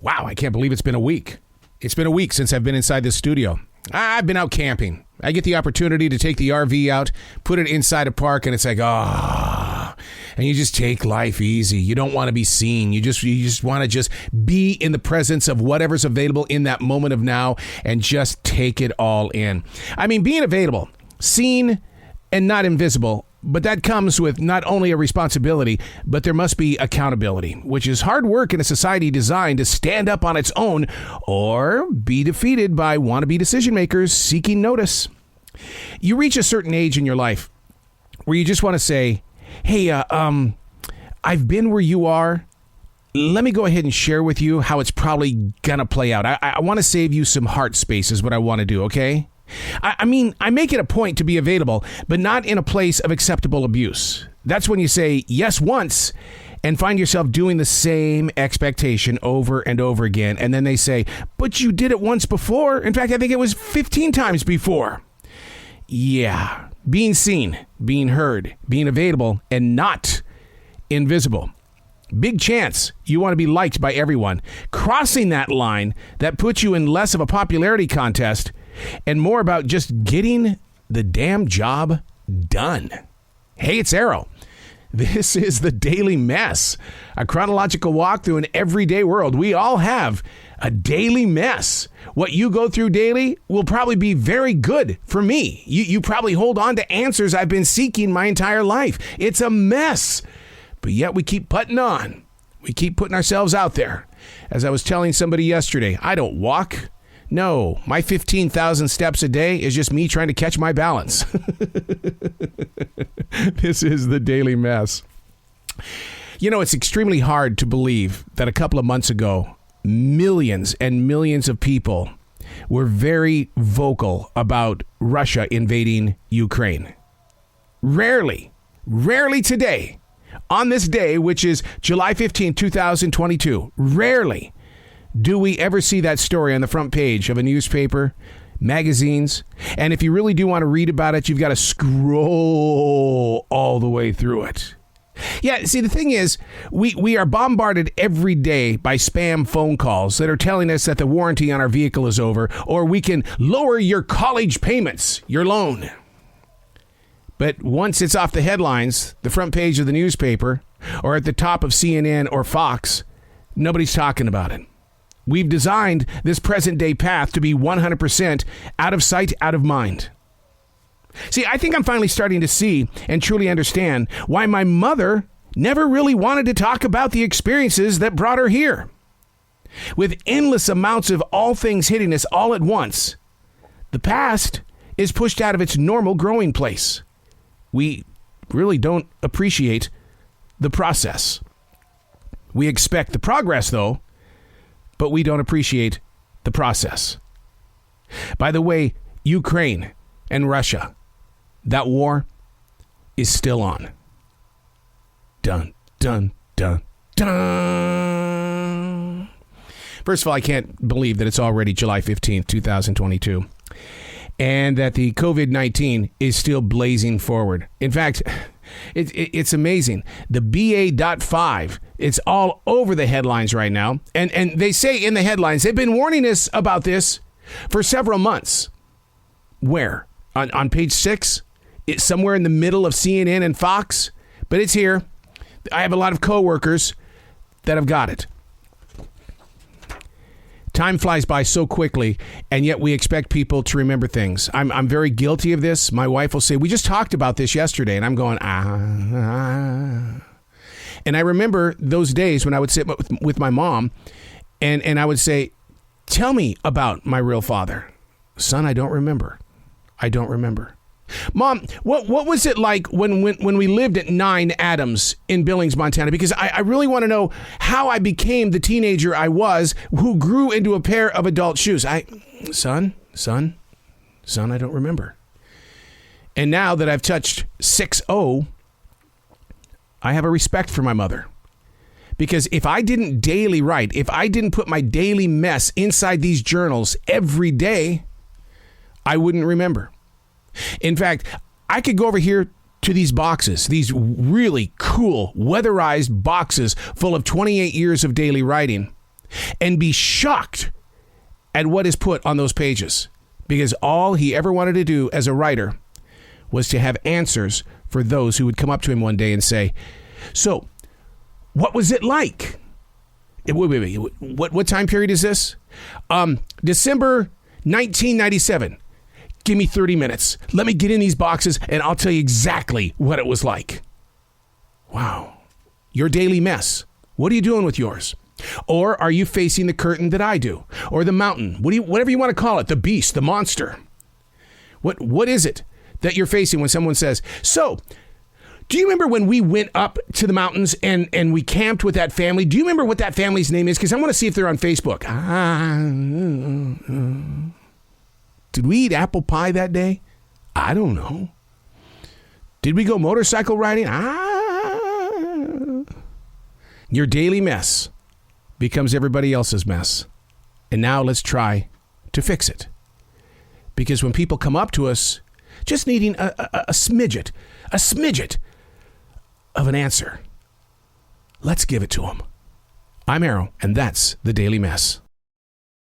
Wow, I can't believe it's been a week. It's been a week since I've been inside this studio. I've been out camping. I get the opportunity to take the RV out, put it inside a park, and it's like, and you just take life easy. You don't want to be seen. You just want to just be in the presence of whatever's available in that moment of now and just take it all in. I mean, being available, seen and not invisible, but that comes with not only a responsibility, but there must be accountability, which is hard work in a society designed to stand up on its own or be defeated by wannabe decision makers seeking notice. You reach a certain age in your life where you just want to say, hey, I've been where you are. Let me go ahead and share with you how it's probably going to play out. I want to save you some heart space is what I want to do, okay? I mean, I make it a point to be available, but not in a place of acceptable abuse. That's when you say yes once and find yourself doing the same expectation over and over again. And then they say, but you did it once before. In fact, I think it was 15 times before. Yeah, being seen, being heard, being available, and not invisible. Big chance you want to be liked by everyone. Crossing that line, that puts you in less of a popularity contest and more about just getting the damn job done. Hey, it's Arrow. This is the Daily Mess, a chronological walk through an everyday world. We all have a daily mess. What you go through daily will probably be very good for me. You probably hold on to answers I've been seeking my entire life. It's a mess, but yet we keep putting on. We keep putting ourselves out there. As I was telling somebody yesterday, I don't walk. No, my 15,000 steps a day is just me trying to catch my balance. This is the Daily Mess. You know, it's extremely hard to believe that a couple of months ago, millions and millions of people were very vocal about Russia invading Ukraine. Rarely today, on this day, which is July 15, 2022, rarely do we ever see that story on the front page of a newspaper, magazines? And if you really do want to read about it, you've got to scroll all the way through it. Yeah, see, the thing is, we are bombarded every day by spam phone calls that are telling us that the warranty on our vehicle is over, or we can lower your college payments, your loan. But once it's off the headlines, the front page of the newspaper, or at the top of CNN or Fox, nobody's talking about it. We've designed this present day path to be 100% out of sight, out of mind. See, I think I'm finally starting to see and truly understand why my mother never really wanted to talk about the experiences that brought her here. With endless amounts of all things hitting us all at once, the past is pushed out of its normal growing place. We really don't appreciate the process. We expect the progress, though, but we don't appreciate the process. By the way, Ukraine and Russia, that war is still on. Dun, dun, dun, dun. First of all, I can't believe that it's already July 15th, 2022, and that the COVID-19 is still blazing forward. In fact, it's amazing. The BA.5, it's all over the headlines right now. And they say in the headlines, they've been warning us about this for several months. Where? On page 6? It's somewhere in the middle of CNN and Fox. But it's here. I have a lot of coworkers that have got it. Time flies by so quickly, and yet we expect people to remember things. I'm very guilty of this. My wife will say, we just talked about this yesterday, and I'm going, And I remember those days when I would sit with my mom, and I would say, tell me about my real father. Son, I don't remember. Mom, what was it like when we lived at 9 Adams in Billings, Montana? Because I really want to know how I became the teenager I was who grew into a pair of adult shoes. Son, I don't remember. And now that I've touched 6-0, I have a respect for my mother. Because if I didn't daily write, if I didn't put my daily mess inside these journals every day, I wouldn't remember. In fact, I could go over here to these boxes, these really cool weatherized boxes full of 28 years of daily writing. and be shocked at what is put on those pages, because all he ever wanted to do as a writer was to have answers for those who would come up to him one day and say, so what was it like? Wait. What time period is this? December 1997. Give me 30 minutes. Let me get in these boxes and I'll tell you exactly what it was like. Wow. Your daily mess. What are you doing with yours? Or are you facing the curtain that I do? Or the mountain? Whatever you want to call it, the beast, the monster. What is it that you're facing when someone says, so, do you remember when we went up to the mountains and we camped with that family? Do you remember what that family's name is? Because I want to see if they're on Facebook. Did we eat apple pie that day? I don't know. Did we go motorcycle riding? Your daily mess becomes everybody else's mess. And now let's try to fix it. Because when people come up to us just needing a smidget of an answer, let's give it to them. I'm Arrow, and that's the Daily Mess.